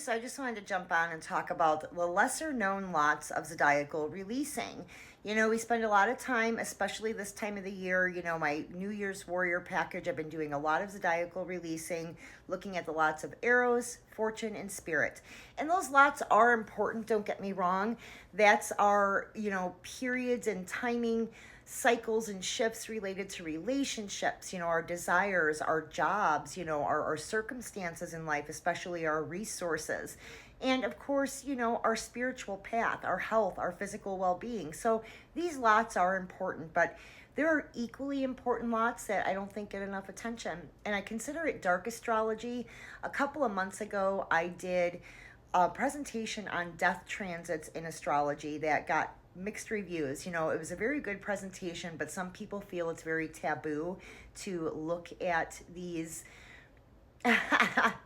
so I just wanted to jump on and talk about the lesser known lots of Zodiacal releasing. We spend a lot of time, especially this time of the year. My New Year's Warrior package, I've been doing a lot of Zodiacal releasing, looking at the lots of arrows, fortune, and spirit. And those lots are important, don't get me wrong. That's our, periods and timing cycles and shifts related to relationships, our desires, our jobs, our circumstances in life, especially our resources. And of course, our spiritual path, our health, our physical well-being. So these lots are important, but there are equally important lots that I don't think get enough attention. And I consider it dark astrology. A couple of months ago, I did a presentation on death transits in astrology that got mixed reviews. It was a very good presentation, but some people feel it's very taboo to look at these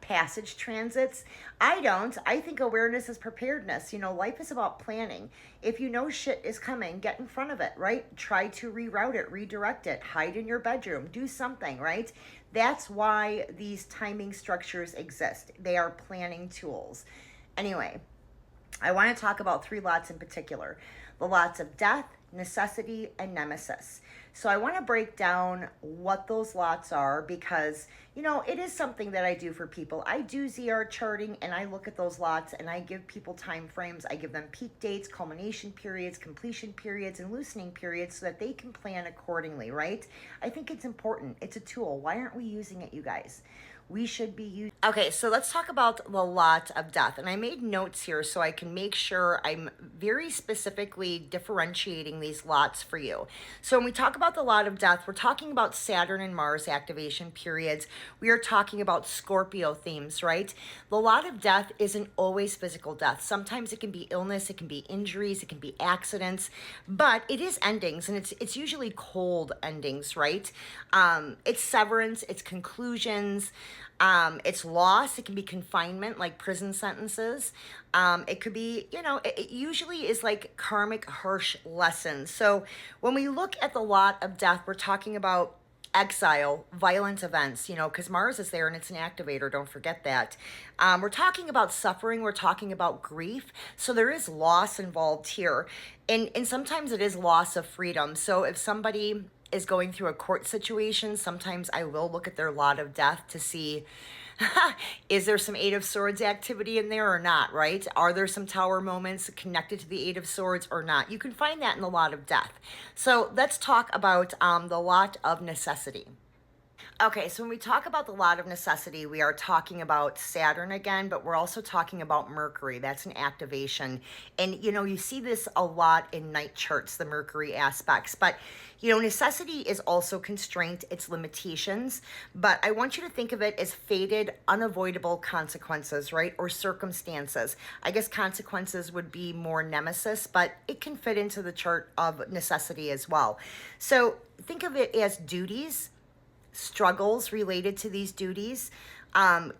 passage transits. I don't. I think awareness is preparedness. Life is about planning. If you know shit is coming, get in front of it, right? Try to reroute it, redirect it, hide in your bedroom, do something, right? That's why these timing structures exist. They are planning tools. Anyway, I want to talk about three lots in particular: the lots of death, necessity, and nemesis. So I want to break down what those lots are because, it is something that I do for people. I do ZR charting and I look at those lots and I give people time frames. I give them peak dates, culmination periods, completion periods, and loosening periods so that they can plan accordingly, right? I think it's important. It's a tool. Why aren't we using it, you guys? We should be using. Okay, so let's talk about the lot of death. And I made notes here so I can make sure I'm very specifically differentiating these lots for you. So when we talk about the lot of death, we're talking about Saturn and Mars activation periods. We are talking about Scorpio themes, right? The lot of death isn't always physical death. Sometimes it can be illness, it can be injuries, it can be accidents, but it is endings, and it's usually cold endings, right? It's severance, it's conclusions. It's loss. It can be confinement, like prison sentences. It could be, it usually is like karmic harsh lessons. So when we look at the lot of death, we're talking about exile, violent events, because Mars is there and it's an activator. Don't forget that. We're talking about suffering. We're talking about grief. So there is loss involved here. And sometimes it is loss of freedom. So if somebody is going through a court situation, sometimes I will look at their lot of death to see, is there some Eight of Swords activity in there or not, right? Are there some Tower moments connected to the Eight of Swords or not? You can find that in the lot of death. So let's talk about the lot of necessity. Okay, so when we talk about the lot of necessity, we are talking about Saturn again, but we're also talking about Mercury. That's an activation. And, you see this a lot in night charts, the Mercury aspects. But, necessity is also constraint, it's limitations. But I want you to think of it as fated, unavoidable consequences, right? Or circumstances. I guess consequences would be more nemesis, but it can fit into the chart of necessity as well. So think of it as duties, struggles related to these duties,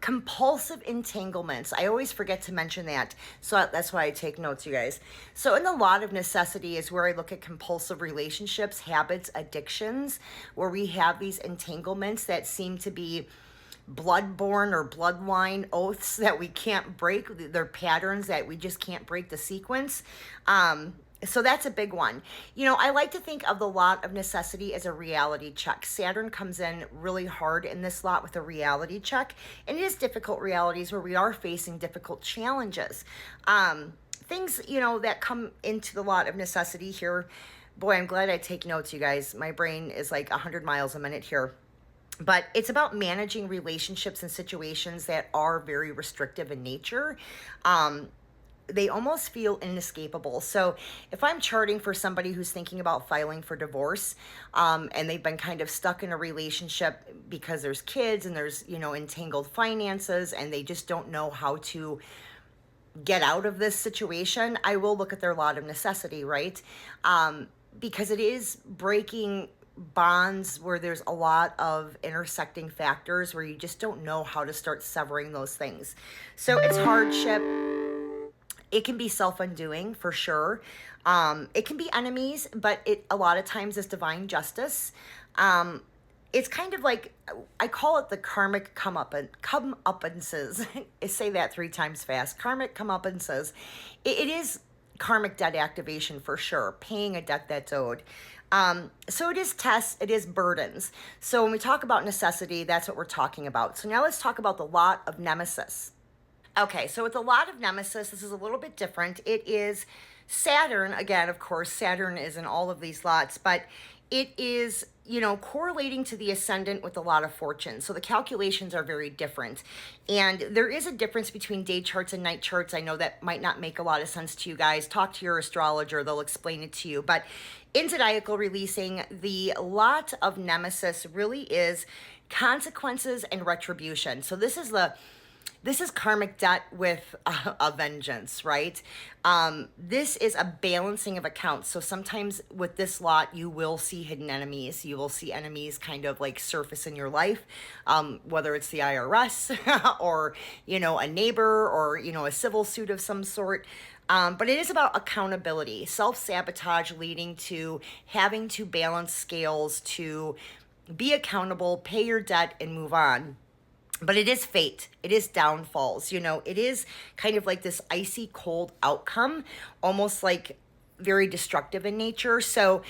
compulsive entanglements. I always forget to mention that. So that's why I take notes, you guys. So in the lot of necessity is where I look at compulsive relationships, habits, addictions, where we have these entanglements that seem to be bloodborne or bloodline oaths that we can't break. They're patterns that we just can't break the sequence. So that's a big one. I like to think of the lot of necessity as a reality check. Saturn comes in really hard in this lot with a reality check. And it is difficult realities where we are facing difficult challenges. Things, that come into the lot of necessity here. Boy, I'm glad I take notes, you guys. My brain is like 100 miles a minute here. But it's about managing relationships and situations that are very restrictive in nature. They almost feel inescapable. So if I'm charting for somebody who's thinking about filing for divorce, and they've been kind of stuck in a relationship because there's kids and there's, entangled finances, and they just don't know how to get out of this situation, I will look at their lot of necessity, right? Because it is breaking bonds where there's a lot of intersecting factors where you just don't know how to start severing those things. So it's hardship. It can be self-undoing for sure. It can be enemies, but it a lot of times is divine justice. it's kind of like, I call it the karmic comeuppances. I say that 3 times fast. Karmic comeuppances. It is karmic debt activation for sure, paying a debt that's owed. So it is tests, it is burdens. So when we talk about necessity, that's what we're talking about. So now let's talk about the lot of nemesis. Okay, so with the lot of nemesis, this is a little bit different. It is Saturn, again, of course, Saturn is in all of these lots, but it is, correlating to the ascendant with the lot of fortune. So the calculations are very different. And there is a difference between day charts and night charts. I know that might not make a lot of sense to you guys. Talk to your astrologer, they'll explain it to you. But in Zodiacal releasing, the lot of nemesis really is consequences and retribution. So this is karmic debt with a vengeance, right? This is a balancing of accounts. So sometimes with this lot, you will see hidden enemies. You will see enemies kind of like surface in your life, whether it's the IRS or, a neighbor or, a civil suit of some sort. But it is about accountability, self-sabotage leading to having to balance scales to be accountable, pay your debt, and move on. But it is fate. It is downfalls. It is kind of like this icy cold outcome, almost like very destructive in nature. So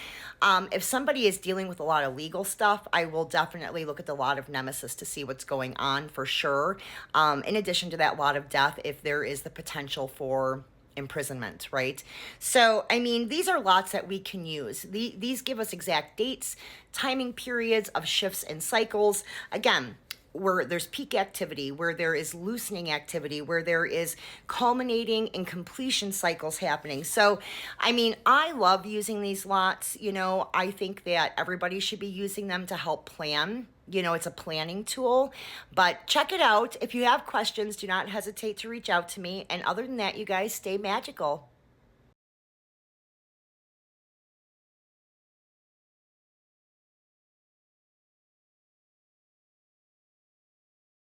if somebody is dealing with a lot of legal stuff, I will definitely look at the lot of nemesis to see what's going on for sure. In addition to that lot of death, if there is the potential for imprisonment, right? So, these are lots that we can use. These give us exact dates, timing periods of shifts and cycles. Again, where there's peak activity, where there is loosening activity, where there is culminating and completion cycles happening. So, I love using these lots. I think that everybody should be using them to help plan. It's a planning tool, but check it out. If you have questions, do not hesitate to reach out to me. And other than that, you guys stay magical.